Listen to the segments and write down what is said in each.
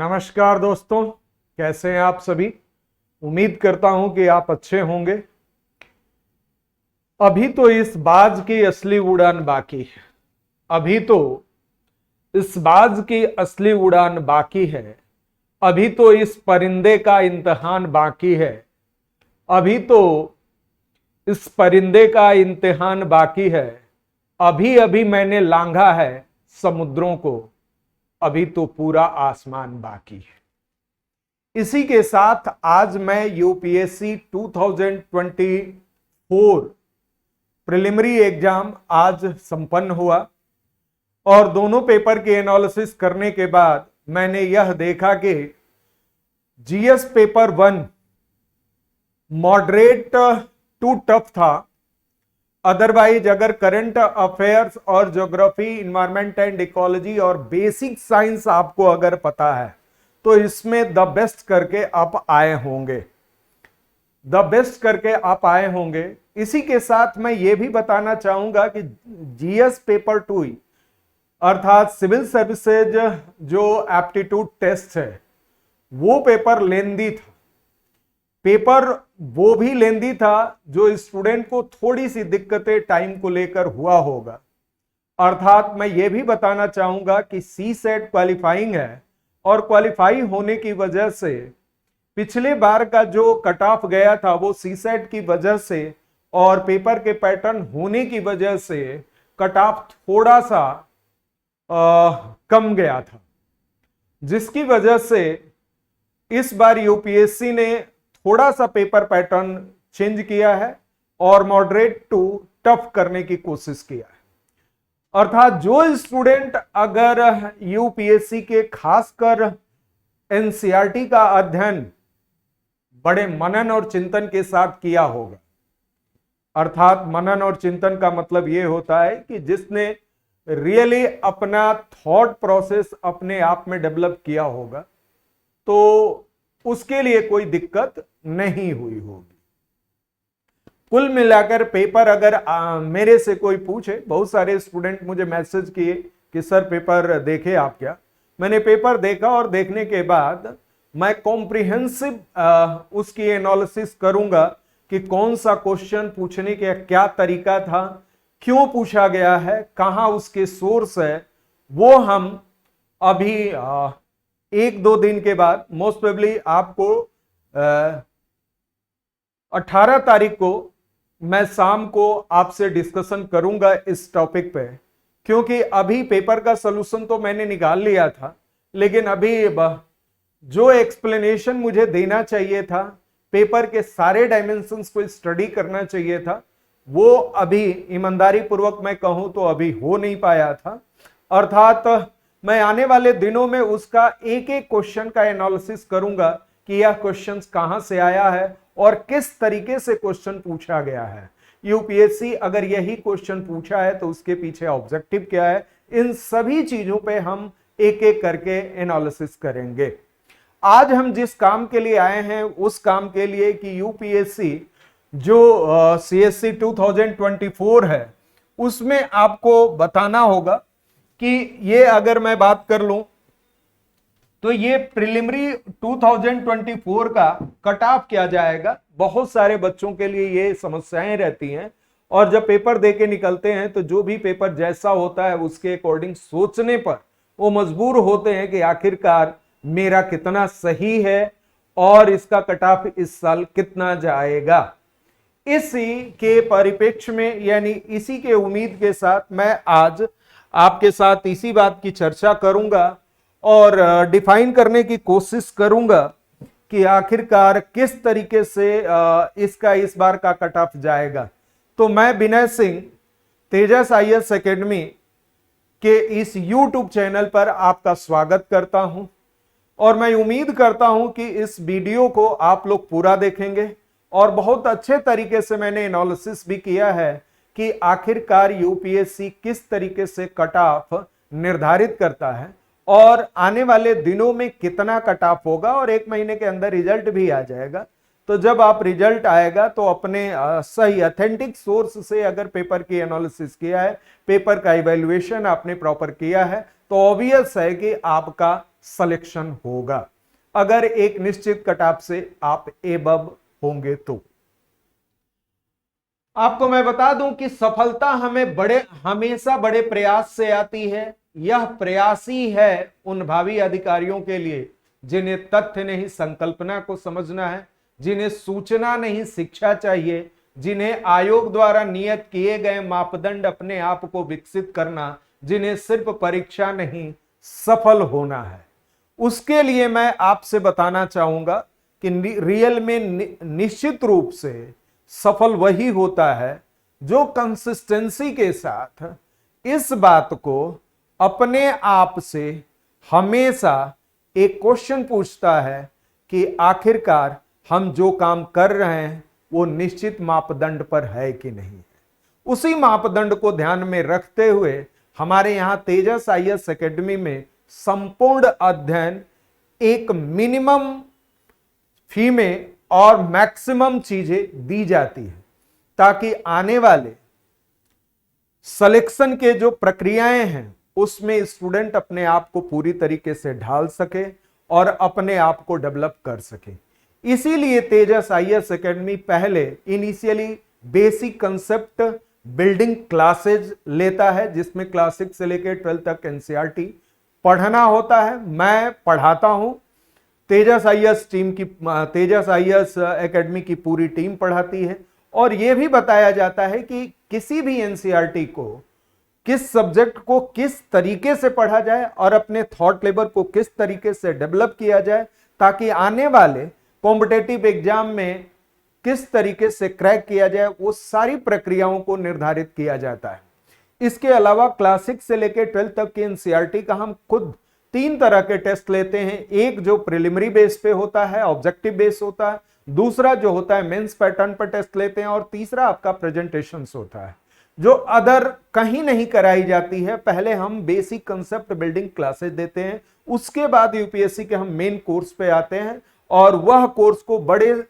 नमस्कार दोस्तों, कैसे हैं आप सभी। उम्मीद करता हूं कि आप अच्छे होंगे। अभी तो इस बाज की असली उड़ान बाकी है। अभी तो इस बाज की असली उड़ान बाकी है। अभी तो इस परिंदे का इम्तिहान बाकी है। अभी तो इस परिंदे का इम्तिहान बाकी है। अभी अभी मैंने लांघा है समुद्रों को। अभी तो पूरा आसमान बाकी है। इसी के साथ आज मैं यूपीएससी 2024 प्रिलिमिनरी एग्जाम आज संपन्न हुआ और दोनों पेपर के एनालिसिस करने के बाद मैंने यह देखा कि GS paper 1 moderate to tough था। अदरवाइज अगर करंट अफेयर्स और ज्योग्राफी, इन्वायरमेंट एंड इकोलॉजी और बेसिक साइंस आपको अगर पता है तो इसमें द बेस्ट करके आप आए होंगे। इसी के साथ मैं ये भी बताना चाहूंगा कि जीएस पेपर 2 अर्थात सिविल सर्विसेज जो एप्टीट्यूड टेस्ट है वो पेपर लेंदी था। पेपर वो भी लेंदी था जो स्टूडेंट को थोड़ी सी दिक्कतें टाइम को लेकर हुआ होगा। अर्थात मैं ये भी बताना चाहूंगा कि सी सेट क्वालिफाइंग है और क्वालिफाई होने की वजह से पिछले बार का जो कट ऑफ गया था वो सी सेट की वजह से और पेपर के पैटर्न होने की वजह से कट ऑफ थोड़ा सा कम गया था, जिसकी वजह से इस बार यूपीएससी ने थोड़ा सा पेपर पैटर्न चेंज किया है और मॉडरेट टू टफ करने की कोशिश किया है। अर्थात जो स्टूडेंट अगर यूपीएससी के खासकर एनसीईआरटी का अध्ययन बड़े मनन और चिंतन के साथ किया होगा, अर्थात मनन और चिंतन का मतलब यह होता है कि जिसने रियली अपना थॉट प्रोसेस अपने आप में डेवलप किया होगा, तो उसके लिए कोई दिक्कत नहीं हुई होगी। कुल मिलाकर पेपर अगर मेरे से कोई पूछे, बहुत सारे स्टूडेंट मुझे मैसेज किए कि सर पेपर देखे आप क्या। मैंने पेपर देखा और देखने के बाद मैं कॉम्प्रिहेंसिव उसकी एनालिसिस करूंगा कि कौन सा क्वेश्चन पूछने का क्या तरीका था, क्यों पूछा गया है, कहां उसके सोर्स है। वो हम अभी 1-2 दिन के बाद मोस्ट प्रोबेबली आपको 18 तारीख को मैं शाम को आपसे डिस्कशन करूंगा इस टॉपिक पे, क्योंकि अभी पेपर का सलूशन तो मैंने निकाल लिया था, लेकिन अभी जो एक्सप्लेनेशन मुझे देना चाहिए था, पेपर के सारे डायमेंशंस को स्टडी करना चाहिए था, वो अभी ईमानदारी पूर्वक मैं कहूं तो अभी हो नहीं पाया था। अर्थात मैं आने वाले दिनों में उसका एक एक क्वेश्चन का एनालिसिस करूंगा कि यह क्वेश्चन कहां से आया है और किस तरीके से क्वेश्चन पूछा गया है। यूपीएससी अगर यही क्वेश्चन पूछा है तो उसके पीछे ऑब्जेक्टिव क्या है, इन सभी चीजों पे हम एक एक करके एनालिसिस करेंगे। आज हम जिस काम के लिए आए हैं उस काम के लिए कि यूपीएससी जो सीएससी 2024 है उसमें आपको बताना होगा कि ये अगर मैं बात कर लूं तो ये प्रिलिमिनरी 2024 का कट ऑफ क्या जाएगा। बहुत सारे बच्चों के लिए ये समस्याएं रहती हैं और जब पेपर देके निकलते हैं तो जो भी पेपर जैसा होता है उसके अकॉर्डिंग सोचने पर वो मजबूर होते हैं कि आखिरकार मेरा कितना सही है और इसका कट ऑफ इस साल कितना जाएगा। इसी के परिप्रेक्ष्य में यानी इसी के उम्मीद के साथ मैं आज आपके साथ इसी बात की चर्चा करूंगा और डिफाइन करने की कोशिश करूंगा कि आखिरकार किस तरीके से इसका इस बार का कट ऑफ जाएगा। तो मैं विनय सिंह तेजस आईएएस एकेडमी के इस YouTube चैनल पर आपका स्वागत करता हूं और मैं उम्मीद करता हूं कि इस वीडियो को आप लोग पूरा देखेंगे और बहुत अच्छे तरीके से मैंने एनालिसिस भी किया है कि आखिरकार यूपीएससी किस तरीके से कट ऑफ निर्धारित करता है और आने वाले दिनों में कितना कट ऑफ होगा और 1 महीने के अंदर रिजल्ट भी आ जाएगा। तो जब आप रिजल्ट आएगा तो अपने सही ऑथेंटिक सोर्स से अगर पेपर की एनालिसिस किया है, पेपर का इवैल्यूएशन आपने प्रॉपर किया है, तो ऑब्वियस है कि आपका सिलेक्शन होगा, अगर एक निश्चित कट ऑफ से आप एबव होंगे तो। आपको मैं बता दूं कि सफलता हमेशा बड़े प्रयास से आती है। यह प्रयास ही है उन भावी अधिकारियों के लिए जिन्हें तथ्य नहीं संकल्पना को समझना है, जिन्हें सूचना नहीं शिक्षा चाहिए, जिन्हें आयोग द्वारा नियत किए गए मापदंड अपने आप को विकसित करना, जिन्हें सिर्फ परीक्षा नहीं सफल होना है। उसके लिए मैं आपसे बताना चाहूंगा कि रियल में निश्चित रूप से सफल वही होता है जो कंसिस्टेंसी के साथ इस बात को अपने आप से हमेशा एक क्वेश्चन पूछता है कि आखिरकार हम जो काम कर रहे हैं वो निश्चित मापदंड पर है कि नहीं है। उसी मापदंड को ध्यान में रखते हुए हमारे यहां तेजस आईएएस एकेडमी में संपूर्ण अध्ययन एक मिनिमम फी में और मैक्सिमम चीजें दी जाती है, ताकि आने वाले सिलेक्शन के जो प्रक्रियाएं हैं उसमें स्टूडेंट अपने आप को पूरी तरीके से ढाल सके और अपने आप को डेवलप कर सके। इसीलिए तेजस आईएएस एकेडमी पहले initially basic concept building classes लेता है, जिसमें क्लास 6 से लेकर 12 तक एनसीईआरटी पढ़ना होता है। मैं पढ़ाता हूं, तेजस आईएएस एकेडमी की पूरी टीम पढ़ाती है। और यह भी बताया जाता है कि किसी भी एनसीईआरटी को, किस सब्जेक्ट को किस तरीके से पढ़ा जाए और अपने थॉट लेबर को किस तरीके से डेवलप किया जाए, ताकि आने वाले कॉम्पिटेटिव एग्जाम में किस तरीके से क्रैक किया जाए, वो सारी प्रक्रियाओं को निर्धारित किया जाता है। इसके अलावा क्लास 6 से लेकर 12 तक की एनसीईआरटी का हम खुद 3 तरह के टेस्ट लेते हैं। एक जो प्रिलिमिनरी बेस पे होता है, ऑब्जेक्टिव बेस होता है, दूसरा जो होता है मेंस पैटर्न पर टेस्ट लेते हैं, और तीसरा आपका प्रेजेंटेशंस होता है, जो अदर कहीं नहीं कराई जाती है। पहले हम बेसिक कंसेप्ट बिल्डिंग क्लासेस देते हैं, उसके बाद यूपीएससी के हम मेन कोर्स पे आते हैं, और वह कोर्स को बड़े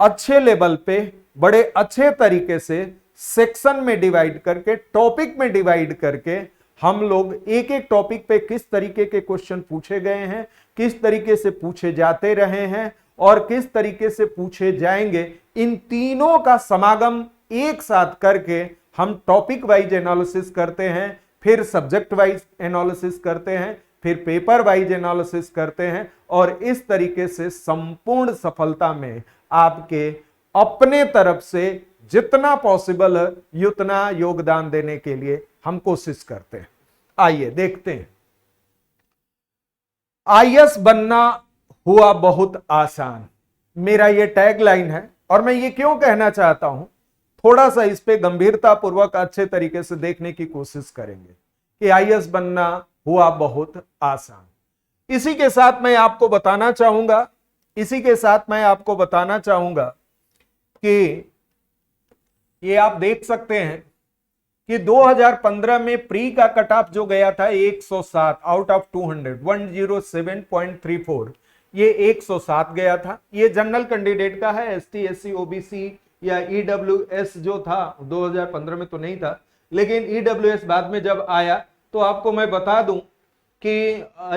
अच्छे लेवल पे बड़े अच्छे तरीके से सेक्शन में डिवाइड करके, टॉपिक में डिवाइड करके हम लोग एक एक टॉपिक पे किस तरीके के क्वेश्चन पूछे गए हैं, किस तरीके से पूछे जाते रहे हैं और किस तरीके से पूछे जाएंगे, इन तीनों का समागम एक साथ करके हम टॉपिक वाइज एनालिसिस करते हैं, फिर सब्जेक्ट वाइज एनालिसिस करते हैं, फिर पेपर वाइज एनालिसिस करते हैं, और इस तरीके से संपूर्ण सफलता में आपके अपने तरफ से जितना पॉसिबल है उतना योगदान देने के लिए हम कोशिश करते हैं। आइए देखते हैं। आईएएस बनना हुआ बहुत आसान, मेरा ये टैगलाइन है, और मैं ये क्यों कहना चाहता हूं, थोड़ा सा इस पे गंभीरता पूर्वक अच्छे तरीके से देखने की कोशिश करेंगे कि आईएएस बनना हुआ बहुत आसान। इसी के साथ मैं आपको बताना चाहूंगा कि ये आप देख सकते हैं कि 2015 में प्री का कट ऑफ जो गया था 107 आउट ऑफ 200, 107.34, ये 107 गया था। ये जनरल कैंडिडेट का है, एसटी, एससी, ओबीसी या ईडब्ल्यूएस जो था 2015 में तो नहीं था, लेकिन ईडब्ल्यूएस बाद में जब आया तो आपको मैं बता दूं कि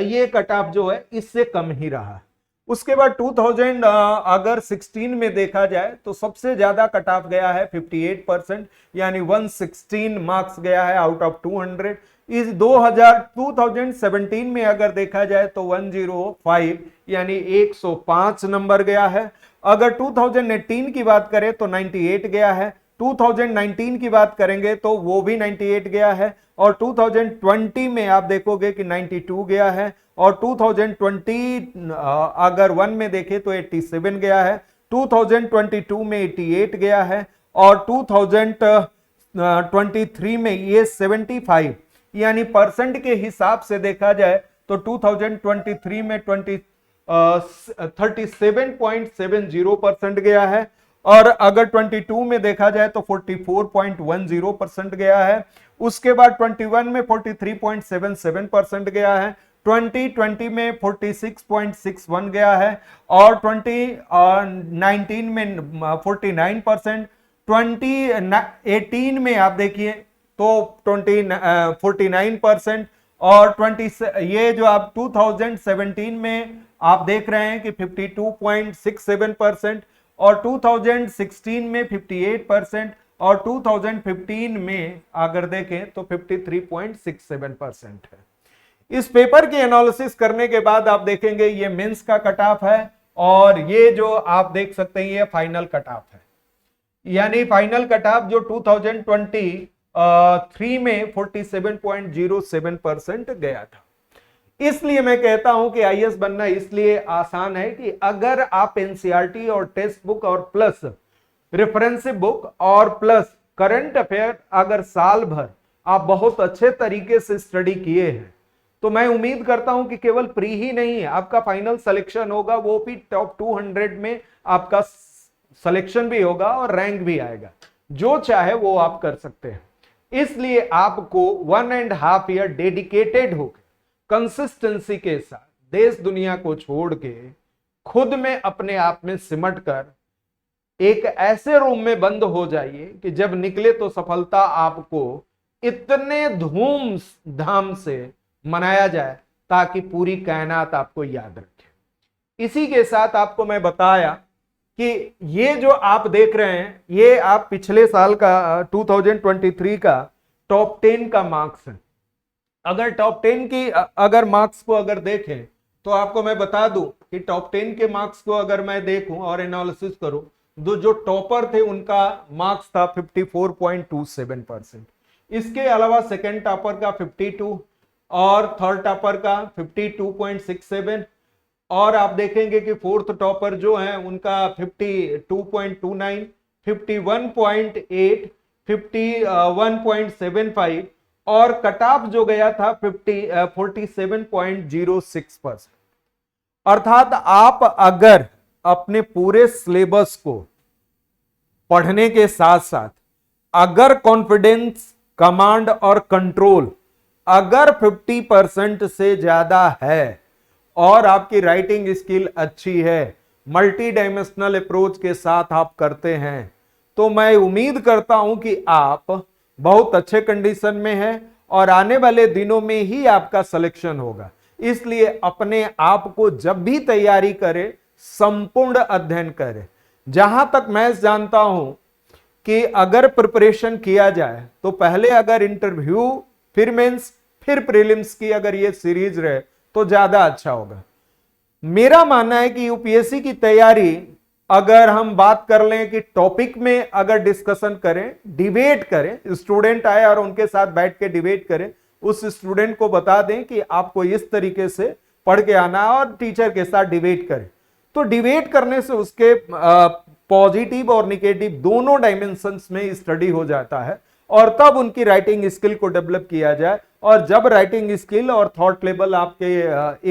ये कट ऑफ जो है इससे कम ही रहा। उसके बाद 2000 अगर 16 में देखा जाए तो सबसे ज्यादा कट ऑफ गया है 58%, यानी 116 मार्क्स गया है आउट ऑफ 200। इस 2017 में अगर देखा जाए तो 105 यानी 105 नंबर गया है। अगर 2018 की बात करें तो 98 गया है, 2019 की बात करेंगे तो वो भी 98 गया है, और 2020 में आप देखोगे कि 92 गया है, और 2020 अगर 1 में देखें तो 87 गया है, 2022 में 88 गया है, और 2023 में ये 75, यानी परसेंट के हिसाब से देखा जाए तो 2023 में 37.70% गया है, और अगर 22 में देखा जाए तो 44.10% गया है। उसके बाद 21 में 43.77% गया है, 2020 में 46.61 गया है, और 2019 में 49%, 2018 में आप देखिए तो 49%, और 20 ये जो आप 2017 में आप देख रहे हैं कि 52.67% और 2016 में 58% और 2015 में अगर देखें तो 53.67% है। इस पेपर की एनालिसिस करने के बाद आप देखेंगे ये मेंस का कट ऑफ है और ये जो आप देख सकते हैं ये फाइनल कट ऑफ है। यानी फाइनल कट ऑफ जो 2023 में 47.07% गया था। इसलिए मैं कहता हूं कि आईएएस बनना इसलिए आसान है कि अगर आप एनसीईआरटी और टेक्स्ट बुक और प्लस रेफरेंस बुक और प्लस करंट अफेयर अगर साल भर आप बहुत अच्छे तरीके से स्टडी किए हैं तो मैं उम्मीद करता हूं कि केवल प्री ही नहीं आपका फाइनल सिलेक्शन होगा, वो भी टॉप 200 में आपका सिलेक्शन भी होगा और रैंक भी आएगा। जो चाहे वो आप कर सकते हैं। इसलिए आपको 1.5 ईयर डेडिकेटेड होकर कंसिस्टेंसी के साथ देश दुनिया को छोड़ के खुद में अपने आप में सिमट कर एक ऐसे रूम में बंद हो जाइए कि जब निकले तो सफलता आपको इतने धूम धाम से मनाया जाए ताकि पूरी कायनात आपको याद रखे। इसी के साथ आपको मैं बताया कि ये जो आप देख रहे हैं ये आप पिछले साल का 2023 का टॉप 10 का मार्क्स है। अगर टॉप 10 की अगर मार्क्स को अगर देखें तो आपको मैं बता दूं कि टॉप 10 के मार्क्स को अगर मैं देखूं और एनालिसिस करूं तो जो टॉपर थे उनका मार्क्स था 54.27%। इसके अलावा सेकंड टॉपर का 52 और थर्ड टॉपर का 52.67 और आप देखेंगे कि फोर्थ टॉपर जो है उनका 52.29, 51.8, 51.75 और कट ऑफ जो गया था 47.06%। अर्थात आप अगर अपने पूरे सिलेबस को पढ़ने के साथ साथ अगर कॉन्फिडेंस, कमांड और कंट्रोल अगर 50% से ज्यादा है और आपकी राइटिंग स्किल अच्छी है, मल्टी डायमेंशनल अप्रोच के साथ आप करते हैं, तो मैं उम्मीद करता हूं कि आप बहुत अच्छे कंडीशन में हैं और आने वाले दिनों में ही आपका सिलेक्शन होगा। इसलिए अपने आप को जब भी तैयारी करें संपूर्ण अध्ययन करें। जहां तक मैं जानता हूं कि अगर प्रिपरेशन किया जाए तो पहले अगर इंटरव्यू फिर मेंस फिर प्रीलिम्स की अगर ये सीरीज रहे तो ज्यादा अच्छा होगा। मेरा मानना है कि यूपीएससी की तैयारी अगर हम बात कर लें कि टॉपिक में अगर डिस्कशन करें, डिबेट करें, स्टूडेंट आए और उनके साथ बैठ के डिबेट करें, उस स्टूडेंट को बता दें कि आपको इस तरीके से पढ़ के आना है और टीचर के साथ डिबेट करें, तो डिबेट करने से उसके पॉजिटिव और निगेटिव दोनों डायमेंशंस में स्टडी हो जाता है और तब उनकी राइटिंग स्किल को डेवलप किया जाए। और जब राइटिंग स्किल और थॉट लेवल आपके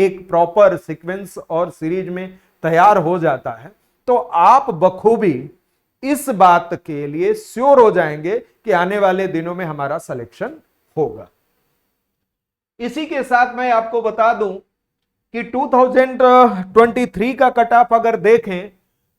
एक प्रॉपर सीक्वेंस और सीरीज में तैयार हो जाता है तो आप बखूबी इस बात के लिए श्योर हो जाएंगे कि आने वाले दिनों में हमारा सिलेक्शन होगा। इसी के साथ मैं आपको बता दूं कि 2023 का कट ऑफ अगर देखें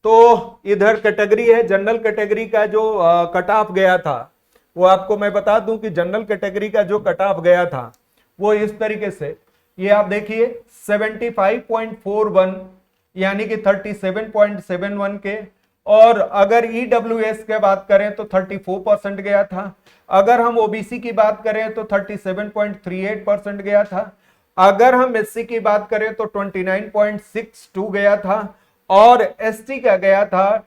तो इधर कैटेगरी है, जनरल कैटेगरी का जो कट ऑफ गया था वो आपको मैं बता दूं कि जनरल कैटेगरी का जो कट ऑफ गया था वो इस तरीके से, ये आप देखिए 75.41 यानी कि 37.71 के, और अगर ईडब्ल्यूएस के बात करें तो 34% गया था। अगर हम ओबीसी की बात करें तो 37.38% गया था। अगर हम एससी की बात करें तो 29.62 गया था और एसटी का गया था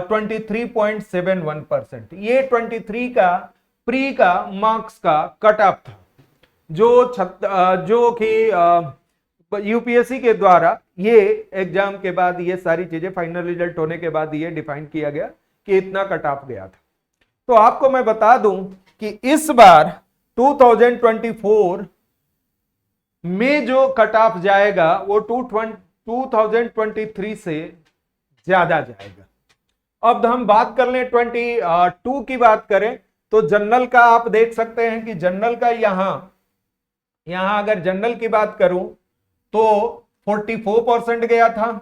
23.71%। ये 23 का प्री का मार्क्स का कट ऑफ था जो कि यूपीएससी के द्वारा ये एग्जाम के बाद ये सारी चीजें फाइनल रिजल्ट होने के बाद ये डिफाइन किया गया कि इतना कट ऑफ गया था। तो आपको मैं बता दूं कि इस बार 2024 में जो कट ऑफ जाएगा वो 2023 से ज्यादा जाएगा। अब हम बात कर लें 22 की बात करें तो जनरल का आप देख सकते हैं कि जनरल का यहां अगर जनरल की बात करूं तो 44% गया था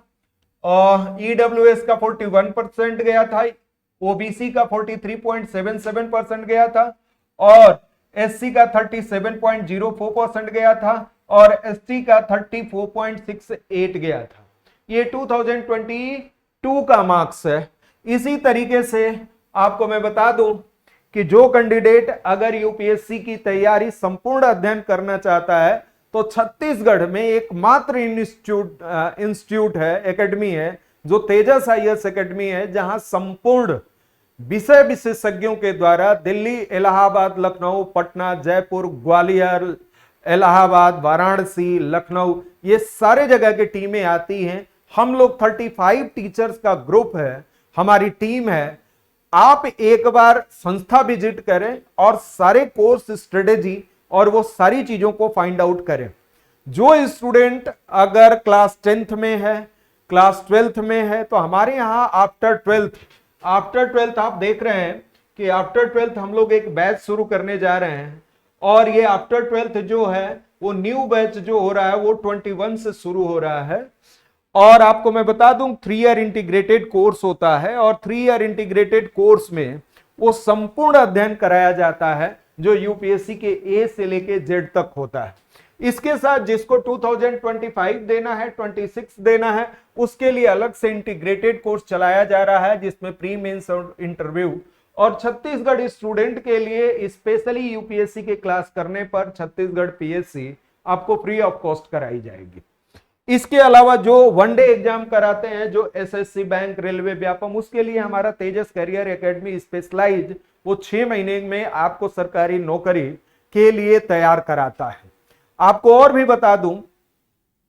और ईडब्ल्यूएस का 41% गया था, ओबीसी का 43.77% गया था और एससी का 37.04% गया था और एसटी का 34.68 गया था। ये 2022 का मार्क्स है। इसी तरीके से आपको मैं बता दूं कि जो कैंडिडेट अगर यूपीएससी की तैयारी संपूर्ण अध्ययन करना चाहता है तो छत्तीसगढ़ में एकमात्र इंस्टीट्यूट है, एकेडमी है, जो तेजस आईएएस एकेडमी है, जहां संपूर्ण विषय विशेषज्ञों के द्वारा दिल्ली, इलाहाबाद, लखनऊ, पटना, जयपुर, ग्वालियर, इलाहाबाद, वाराणसी, लखनऊ, ये सारे जगह की टीमें आती हैं। हम लोग 35 टीचर्स का ग्रुप है, हमारी टीम है। आप एक बार संस्था विजिट करें और सारे कोर्स स्ट्रेटेजी और वो सारी चीजों को फाइंड आउट करें। जो स्टूडेंट अगर क्लास 10th में है, क्लास 12th में है, तो हमारे यहाँ आफ्टर ट्वेल्थ आप देख रहे हैं कि आफ्टर 12th हम लोग एक बैच शुरू करने जा रहे हैं और ये आफ्टर 12th जो है वो न्यू बैच जो हो रहा है वो 21 से शुरू हो रहा है। और आपको मैं बता दूं 3 ईयर इंटीग्रेटेड कोर्स होता है और 3 ईयर इंटीग्रेटेड कोर्स में वो संपूर्ण अध्ययन कराया जाता है जो यूपीएससी के ए से लेके जेड तक होता है। इसके साथ जिसको 2025 देना है, 26 देना है, उसके लिए अलग से इंटीग्रेटेड कोर्स चलाया जा रहा है जिसमें प्री मेंस और इंटरव्यू। और छत्तीसगढ़ स्टूडेंट के लिए स्पेशली यूपीएससी के क्लास करने पर छत्तीसगढ़ पीएससी आपको फ्री ऑफ कॉस्ट कराई जाएगी। इसके अलावा जो वनडे एग्जाम कराते हैं, जो एसएससी, बैंक, रेलवे, व्यापम, उसके लिए हमारा तेजस करियर एकेडमी स्पेशलाइज वो 6 महीने में आपको सरकारी नौकरी के लिए तैयार कराता है। आपको और भी बता दूं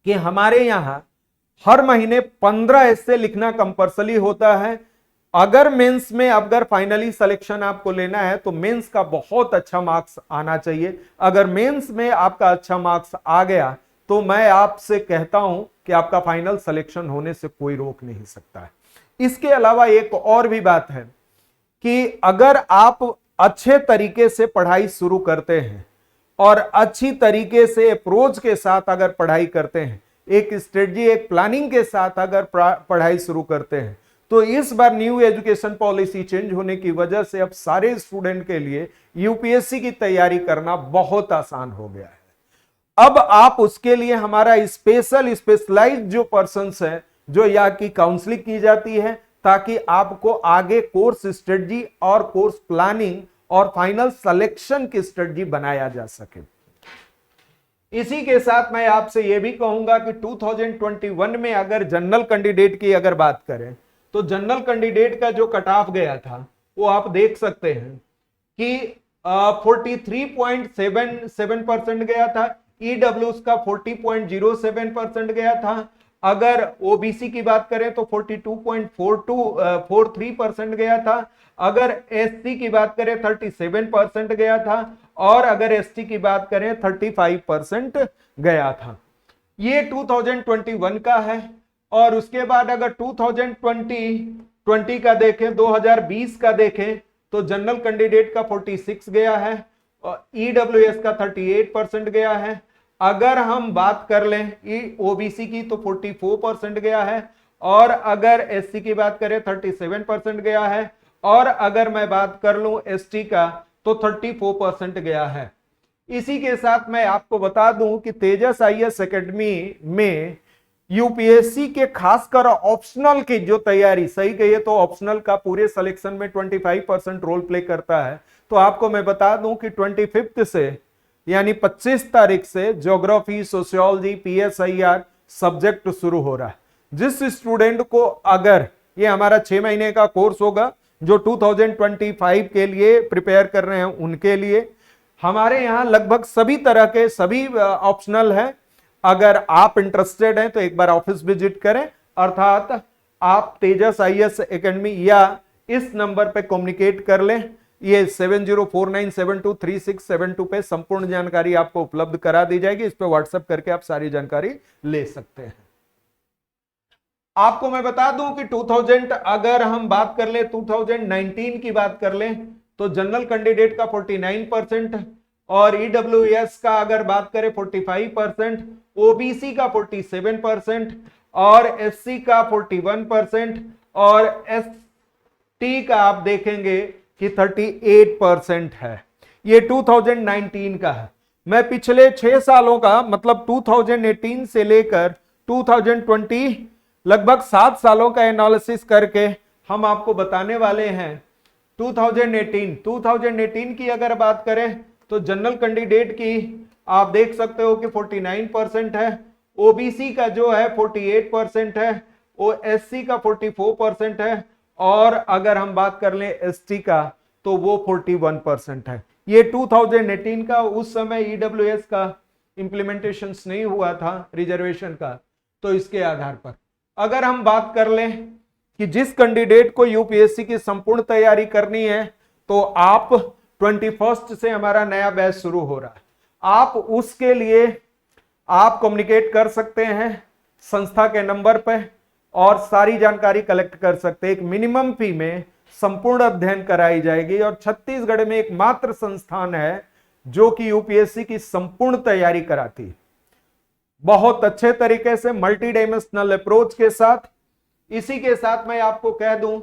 कि हमारे यहां हर महीने 15 ऐसे लिखना कंपलसरी होता है। अगर मेंस में अगर फाइनली सिलेक्शन आपको लेना है तो मेंस का बहुत अच्छा मार्क्स आना चाहिए। अगर मेंस में आपका अच्छा मार्क्स आ गया तो मैं आपसे कहता हूं कि आपका फाइनल सिलेक्शन होने से कोई रोक नहीं सकता है। इसके अलावा एक और भी बात है कि अगर आप अच्छे तरीके से पढ़ाई शुरू करते हैं और अच्छी तरीके से अप्रोच के साथ अगर पढ़ाई करते हैं, एक स्ट्रेटजी, एक प्लानिंग के साथ अगर पढ़ाई शुरू करते हैं, तो इस बार न्यू एजुकेशन पॉलिसी चेंज होने की वजह से अब सारे स्टूडेंट के लिए यूपीएससी की तैयारी करना बहुत आसान हो गया है। अब आप उसके लिए हमारा स्पेशलाइज्ड जो पर्सन्स है, जो यहाँ की काउंसलिंग की जाती है ताकि आपको आगे कोर्स स्ट्रेटजी और कोर्स प्लानिंग और फाइनल सिलेक्शन की स्ट्रेटजी बनाया जा सके। इसी के साथ मैं आपसे यह भी कहूंगा कि 2021 में अगर जनरल कैंडिडेट की अगर बात करें तो जनरल कैंडिडेट का जो कट ऑफ गया था वो आप देख सकते हैं कि 43.77% गया था। ईडब्ल्यूएस का 40.07% गया था। अगर ओबीसी की बात करें तो 42.43% गया था। अगर एससी की बात करें 37% गया था और अगर एसटी की बात करें 35% गया था। ये 2021 का है। और उसके बाद अगर 2020 का देखें, 2020 का देखें तो जनरल कैंडिडेट का 46 गया है और ईडब्ल्यूएस का 38% गया है। अगर हम बात कर लें ओबीसी की तो 44% गया है और अगर एससी की बात करें 37% गया है और अगर मैं बात कर लूं एसटी का तो 34% गया है। इसी के साथ मैं आपको बता दूं कि तेजस आईएएस एकेडमी में यूपीएससी के खासकर ऑप्शनल की जो तैयारी, सही कहिए तो ऑप्शनल का पूरे सिलेक्शन में 25% रोल प्ले करता है। तो आपको मैं बता दूं कि 25 से यानी 25 तारीख से ज्योग्राफी, सोशियोलॉजी, पीएसआईआर सब्जेक्ट शुरू हो रहा है। जिस स्टूडेंट को अगर ये हमारा 6 महीने का कोर्स होगा जो 2025 के लिए प्रिपेयर कर रहे हैं उनके लिए हमारे यहाँ लगभग सभी तरह के सभी ऑप्शनल है। अगर आप इंटरेस्टेड हैं तो एक बार ऑफिस विजिट करें, अर्थात आप तेजस आईएएस एकेडमी या इस नंबर पे कम्युनिकेट कर लें। ये 7049723672 पे संपूर्ण जानकारी आपको उपलब्ध करा दी जाएगी। इस पे व्हाट्सएप करके आप सारी जानकारी ले सकते हैं। आपको मैं बता दूं कि 2000 अगर हम बात कर ले 2019 की बात कर लें तो जनरल कैंडिडेट का 49% और ईडब्ल्यूएस का अगर बात करें 45%, ओबीसी का 47% और एससी का 41% और एसटी का आप देखेंगे कि 38% है। ये 2019 का है। मैं पिछले 6 सालों का मतलब 2018 से लेकर 2020 लगभग 7 सालों का एनालिसिस करके हम आपको बताने वाले हैं। 2018 की अगर बात करें तो जनरल कैंडिडेट की आप देख सकते हो कि 49% है, ओबीसी का जो है 48% है, एससी का 44% है, और अगर हम बात कर लें एसटी का तो वो 41% है। ये 2018 का, उस समय ईडब्ल्यूएस का इंप्लीमेंटेशन नहीं हुआ था रिजर्वेशन का, तो इसके आधार पर अगर हम बात कर लें कि जिस कैंडिडेट को यूपीएससी की संपूर्ण तैयारी करनी है तो आप 21 से हमारा नया बैच शुरू हो रहा है। आप उसके लिए आप कम्युनिकेट कर सकते हैं संस्था के नंबर पे और सारी जानकारी कलेक्ट कर सकते हैं। एक मिनिमम फी में संपूर्ण अध्ययन कराई जाएगी और छत्तीसगढ़ में एकमात्र संस्थान है जो कि यूपीएससी की संपूर्ण तैयारी कराती है, बहुत अच्छे तरीके से मल्टी डायमेंशनल अप्रोच के साथ। इसी के साथ मैं आपको कह दूं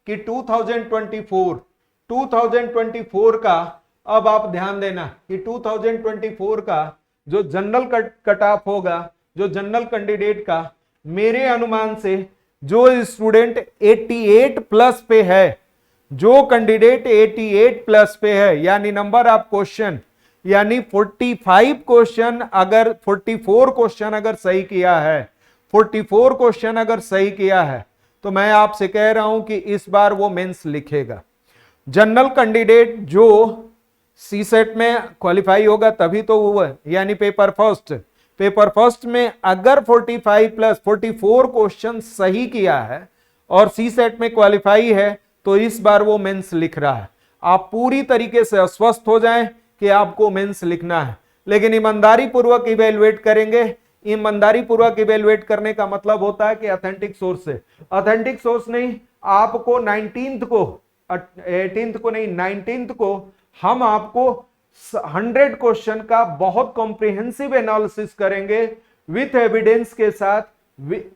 कि 2024 का अब आप ध्यान देना कि 2024 का जो जनरल कट ऑफ होगा, जो जनरल कैंडिडेट का, मेरे अनुमान से जो स्टूडेंट 88 प्लस पे है, जो कैंडिडेट 88 प्लस पे है, यानी नंबर ऑफ क्वेश्चन, यानी 45 क्वेश्चन अगर 44 क्वेश्चन अगर सही किया है, 44 क्वेश्चन अगर सही किया है, तो मैं आपसे कह रहा हूं कि इस बार वो मेंस लिखेगा। जनरल कैंडिडेट जो सी सेट में क्वालिफाई होगा तभी तो वो, यानी पेपर फर्स्ट में अगर 45 प्लस 44 क्वेश्चन सही किया है और सी सेट में क्वालिफाई है तो इस बार वो मेंस लिख रहा है। आप पूरी तरीके से आश्वस्त हो जाएं कि आपको मेंस लिखना है, लेकिन ईमानदारी पूर्वक इवेलुएट करेंगे। ईमानदारी पूर्वक इवेलुएट करने का मतलब होता है कि ऑथेंटिक सोर्स से, ऑथेंटिक सोर्स नहीं, आपको 19th को हम आपको 100 क्वेश्चन का बहुत कॉम्प्रिहेंसिव एनालिसिस करेंगे विथ एविडेंस के साथ,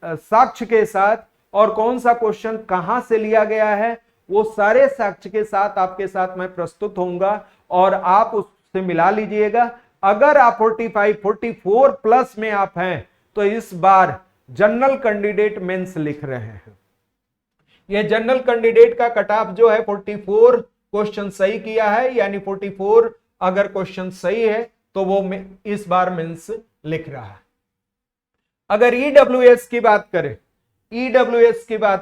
साक्ष्य के साथ, और कौन सा क्वेश्चन कहां से लिया गया है वो सारे साक्ष्य के साथ आपके साथ मैं प्रस्तुत होऊंगा और आप उससे मिला लीजिएगा। अगर आप 44 प्लस में आप हैं तो इस बार जनरल कैंडिडेट मेंस लिख रहे हैं। ये जनरल कैंडिडेट का कट ऑफ जो है 44 क्वेश्चन सही किया है, यानी 44 अगर क्वेश्चन सही है तो वो इस बार मेंस लिख रहा है। अगर ईडब्ल्यूएस की बात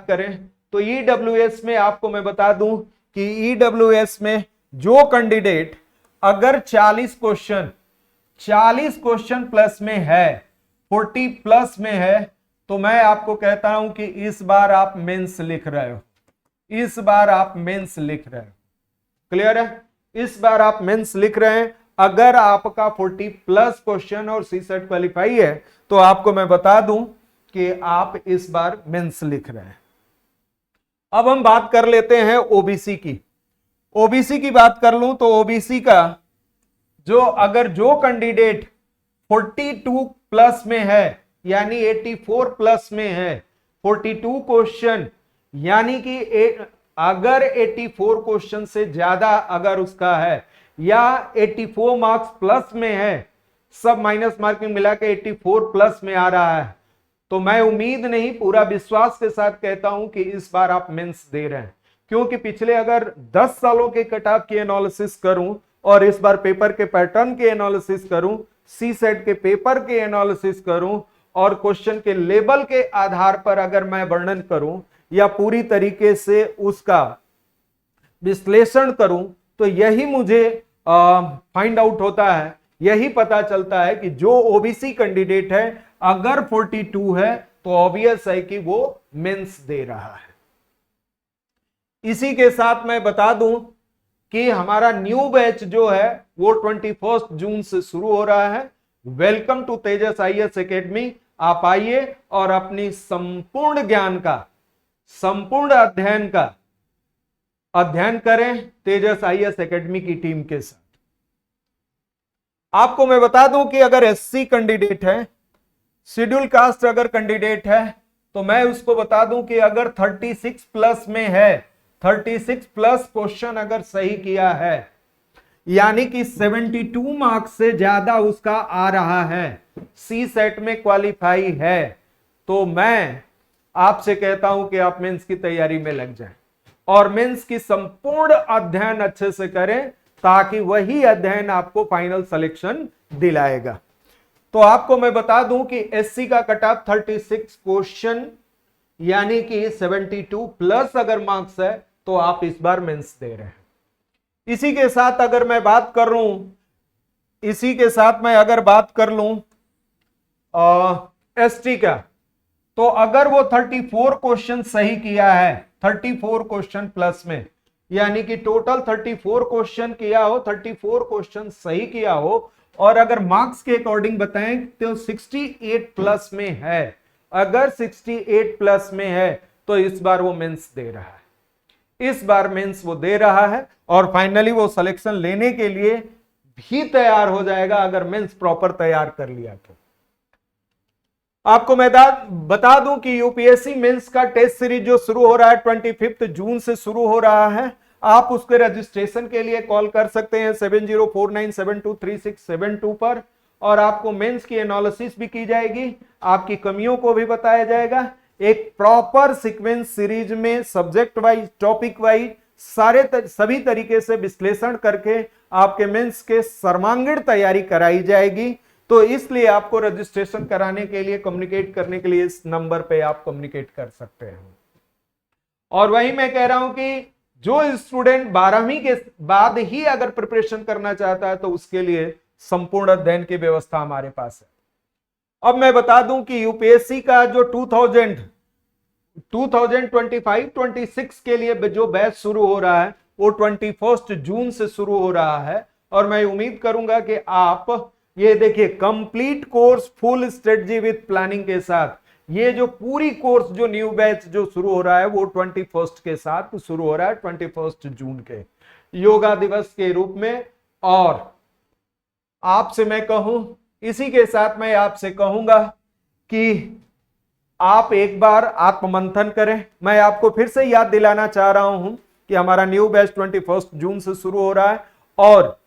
करें, तो ईडब्ल्यूएस में आपको मैं बता दूं कि ईडब्ल्यूएस में जो कैंडिडेट अगर 40 क्वेश्चन प्लस में है, 40 प्लस में है, तो मैं आपको कहता हूं कि इस बार आप मेंस लिख रहे हो, इस बार आप मेंस लिख रहे हो। क्लियर है? इस बार आप मेंस लिख रहे हैं। अगर आपका 40 प्लस क्वेश्चन और सी सेट क्वालिफाई है तो आपको मैं बता दूं कि आप इस बार मेंस लिख रहे हैं। अब हम बात कर लेते हैं ओबीसी की। ओबीसी की बात कर लूं तो ओबीसी का जो कैंडिडेट 42 प्लस में है, यानी 84 प्लस में है, 42 क्वेश्चन, यानी कि अगर 84 क्वेश्चन से ज्यादा अगर उसका है या 84 मार्क्स प्लस में है, सब माइनस मार्किंग मिला के 84 प्लस में आ रहा है, तो मैं उम्मीद नहीं पूरा विश्वास के साथ कहता हूं कि इस बार आप मेंस दे रहे हैं। क्योंकि पिछले अगर 10 सालों के कट ऑफ की एनालिसिस करूं और इस बार पेपर के पैटर्न के एनालिसिस करूं, सी सेट के पेपर के एनालिसिस करूं और क्वेश्चन के लेवल के आधार पर अगर मैं वर्णन करूं या पूरी तरीके से उसका विश्लेषण करूं, तो यही मुझे फाइंड आउट होता है, यही पता चलता है कि जो ओबीसी कैंडिडेट है अगर 42 है तो ऑब्वियस है कि वो मेंस दे रहा है। इसी के साथ मैं बता दूं कि हमारा न्यू बैच जो है वो 21 जून से शुरू हो रहा है। Welcome to Tejas IAS academy. आप आइए और अपनी संपूर्ण ज्ञान का, संपूर्ण अध्ययन करें तेजस आईएएस एकेडमी की टीम के साथ। आपको मैं बता दूं कि अगर एससी कैंडिडेट है, शेड्यूल कास्ट अगर कैंडिडेट है, तो मैं उसको बता दूं कि अगर 36 प्लस में है, 36 प्लस क्वेश्चन अगर सही किया है, यानी कि 72 मार्क्स से ज्यादा उसका आ रहा है, सी सेट में क्वालिफाई है, तो मैं आपसे कहता हूं कि आप मेंस की तैयारी में लग जाएं और मेंस की संपूर्ण अध्ययन अच्छे से करें, ताकि वही अध्ययन आपको फाइनल सिलेक्शन दिलाएगा। तो आपको मैं बता दूं कि एससी का कट ऑफ 36 क्वेश्चन यानी कि 72 प्लस अगर मार्क्स है तो आप इस बार मेंस दे रहे हैं। इसी के साथ अगर मैं बात कर लूं एसटी का, तो अगर वो 34 क्वेश्चन सही किया है, 34 क्वेश्चन प्लस में, यानी कि टोटल 34 क्वेश्चन किया हो, 34 क्वेश्चन सही किया हो, और अगर मार्क्स के अकॉर्डिंग बताएं तो 68 प्लस में है, अगर 68 प्लस में है तो इस बार वो मेंस दे रहा है, इस बार मेंस वो दे रहा है और फाइनली वो सिलेक्शन लेने के लिए भी तैयार हो जाएगा अगर मेंस प्रॉपर तैयार कर लिया तो। आपको मैं बता दूं कि यूपीएससी मेंस का टेस्ट सीरीज जो शुरू हो रहा है 25 जून से शुरू हो रहा है। आप उसके रजिस्ट्रेशन के लिए कॉल कर सकते हैं 7049723672 पर, और आपको मेंस की एनालिसिस भी की जाएगी, आपकी कमियों को भी बताया जाएगा, एक प्रॉपर सीक्वेंस सीरीज में सब्जेक्ट वाइज, टॉपिक वाइज सभी तरीके से विश्लेषण करके आपके मेंस के सर्वांगीण तैयारी कराई जाएगी। तो इसलिए आपको रजिस्ट्रेशन कराने के लिए, कम्युनिकेट करने के लिए इस नंबर पे आप कम्युनिकेट कर सकते हैं। और वही मैं कह रहा हूं कि जो स्टूडेंट 12वीं के बाद ही अगर प्रिपरेशन करना चाहता है तो उसके लिए संपूर्ण अध्ययन की व्यवस्था हमारे पास है। अब मैं बता दूं कि यूपीएससी का जो 2025-26 के लिए जो बैच शुरू हो रहा है वो 21 जून से शुरू हो रहा है, और मैं उम्मीद करूंगा कि आप ये देखिए complete course full strategy with planning के साथ, ये जो पूरी कोर्स जो न्यू बैच जो शुरू हो रहा है वो 21 के साथ शुरू हो रहा है, 21 जून के योगा दिवस के रूप में। और आपसे मैं कहूं, इसी के साथ मैं आपसे कहूंगा कि आप एक बार आत्ममंथन करें। मैं आपको फिर से याद दिलाना चाह रहा हूं कि हमारा न्यू बैच 21 जून से शुरू हो रहा है, और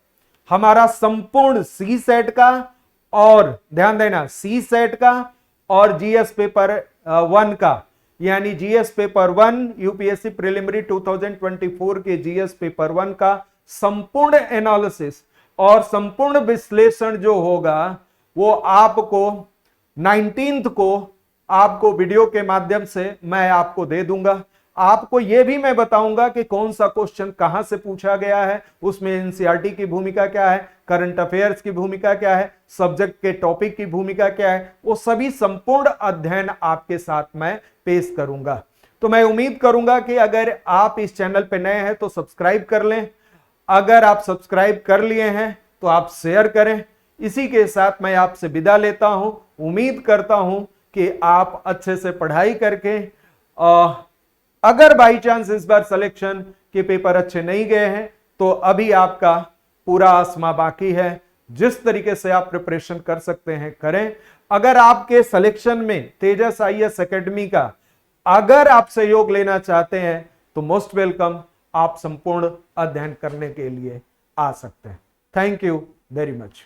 हमारा संपूर्ण सी सेट का, और ध्यान देना सी सेट का और जीएस पेपर 1 का, यानी जीएस पेपर 1 यूपीएससी प्रीलिमिनरी 2024 के जीएस पेपर 1 का संपूर्ण एनालिसिस और संपूर्ण विश्लेषण जो होगा वो आपको 19 को आपको वीडियो के माध्यम से मैं आपको दे दूंगा। आपको यह भी मैं बताऊंगा कि कौन सा क्वेश्चन कहां से पूछा गया है, उसमें एनसीईआरटी की भूमिका क्या है, करंट अफेयर्स की भूमिका क्या है, सब्जेक्ट के टॉपिक की भूमिका क्या है, वो सभी संपूर्ण अध्ययन आपके साथ मैं पेश करूंगा। तो मैं उम्मीद करूंगा कि अगर आप इस चैनल पर नए हैं तो सब्सक्राइब कर लें, अगर आप सब्सक्राइब कर लिए हैं तो आप शेयर करें। इसी के साथ मैं आपसे विदा लेता हूं, उम्मीद करता हूं कि आप अच्छे से पढ़ाई करके, अगर बाई चांस इस बार सिलेक्शन के पेपर अच्छे नहीं गए हैं तो अभी आपका पूरा आसमा बाकी है, जिस तरीके से आप प्रिपरेशन कर सकते हैं करें। अगर आपके सिलेक्शन में तेजस आईएएस एकेडमी का अगर आप सहयोग लेना चाहते हैं तो मोस्ट वेलकम, आप संपूर्ण अध्ययन करने के लिए आ सकते हैं। Thank you very much.